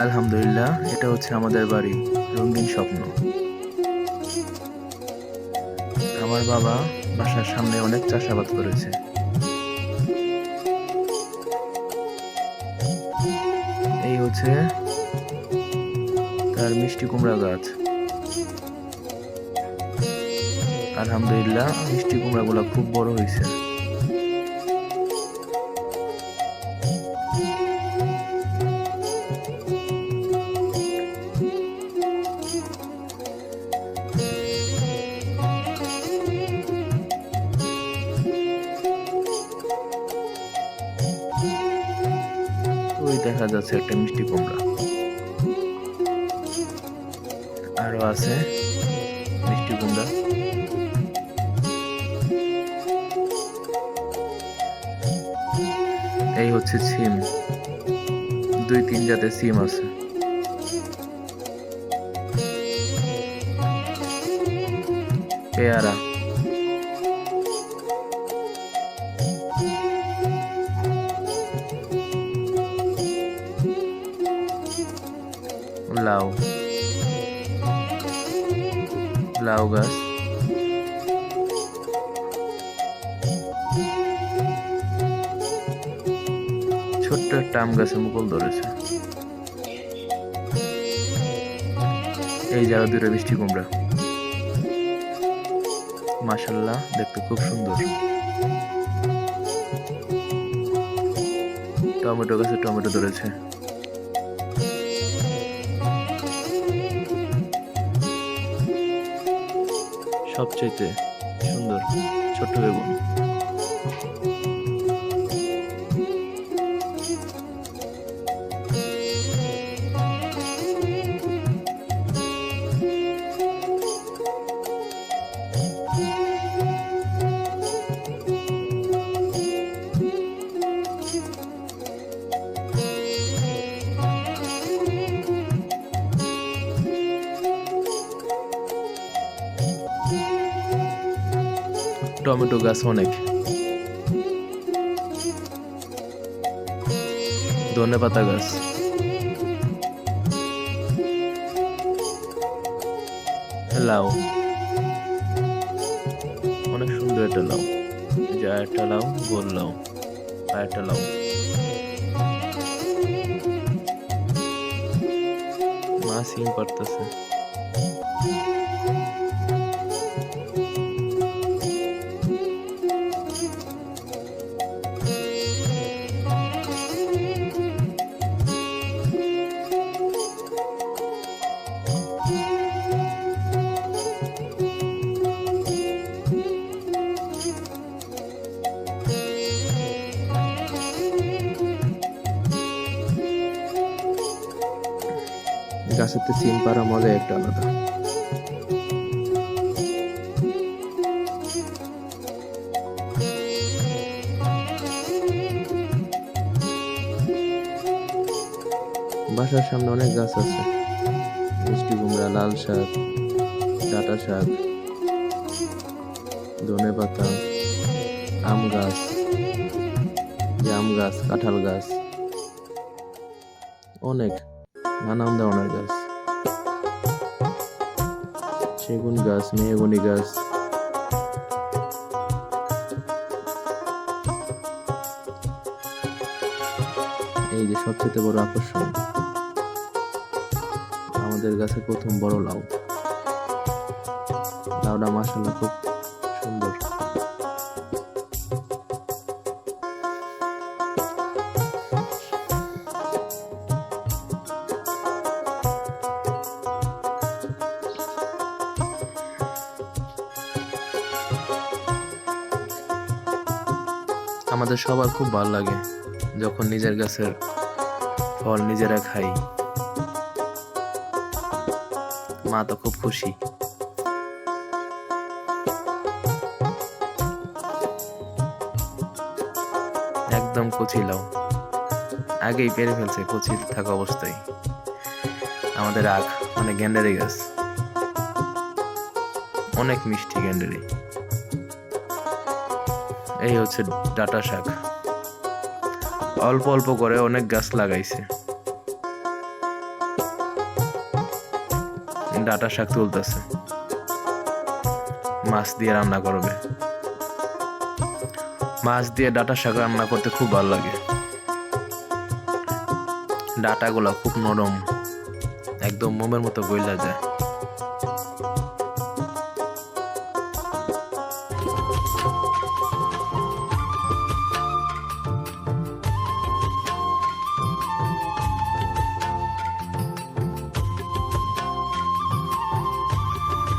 আলহামদুলিল্লাহ, এটা হচ্ছে আমাদের বাড়ি, রঙিন স্বপ্ন। আমার বাবা বাসার সামনে অনেক চাষাবাদ করেছে। এই হচ্ছে তার মিষ্টি কুমড়া গাছ। আলহামদুলিল্লাহ, মিষ্টি কুমড়া গুলা খুব বড় হয়েছে। ওই দেখা যাচ্ছে একটা মিষ্টি কুমড়া, আরো আছে মিষ্টি কুমড়া। এই হচ্ছে সিম, 2-3 জাতের সিম আছে। পেয়ারা, লাউ, লাউ গাছ, ছোট্ট একটা আম গাছে মুকুল ধরেছে। এই যারা দুটো মিষ্টি কুমড়া, মাশাআল্লাহ, দেখতে খুব সুন্দর। টমেটো গাছে টমেটো ধরেছে। সবচেয়ে সুন্দর ছোট্ট বেগুন। টমেটো গাছ অনেক। ধনেপাতা গাছ, লাউ, অনেক সুন্দর একটা লাউ। যা একটা লাউ, গোল লাউ, আর একটা লাউ। মা সিম পারতেছে। গাছেতে সিম পাড়া মজা একটা আলাদা। বাসার সামনে অনেক গাছ আছে, মিষ্টি কুমড়া, লাল শাক, ডাঁটা শাক, ধনেপাতা, আম গাছ, জাম গাছ, কাঁঠাল গাছ, অনেক নানান ধরনের গাছ। সেগুন গাছ, মেহগনি গাছ, এই যে সবচেয়ে বড় আকর্ষণ, আমাদের গাছে প্রথম বড় লাউ। লাউটা মাশাআল্লাহ খুব সুন্দর। আমাদের সবার খুব ভালো লাগে যখন নিজের গাছের ফল নিজেরা খাই। মা তো খুব খুশি। একদম কচি লাউ, আগেই পেরে ফেলছে কচি থাকা অবস্থায়। আমাদের আখ মানে গেন্ডারি গাছ, অনেক মিষ্টি গেন্ডারি। এই হচ্ছে ডাঁটা শাক, অল্প অল্প করে অনেক গাছ লাগাইছে। ডাঁটা শাক তুলতেছে, মাছ দিয়ে রান্না করবে। মাছ দিয়ে ডাঁটা শাক রান্না করতে খুব ভালো লাগে। ডাঁটাগুলো খুব নরম, একদম মোমের মতো গইলা যায়।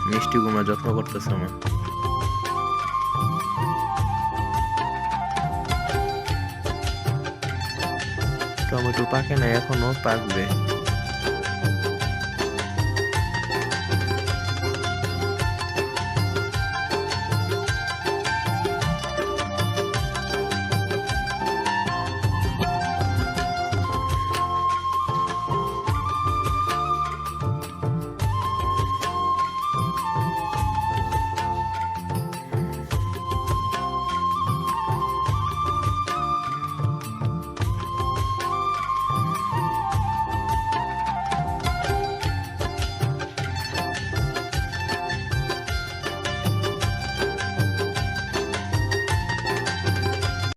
মিষ্টি কুমড়া যত্ন করতেছে আমার। টমেটো পাকে না এখনো, পাকবে।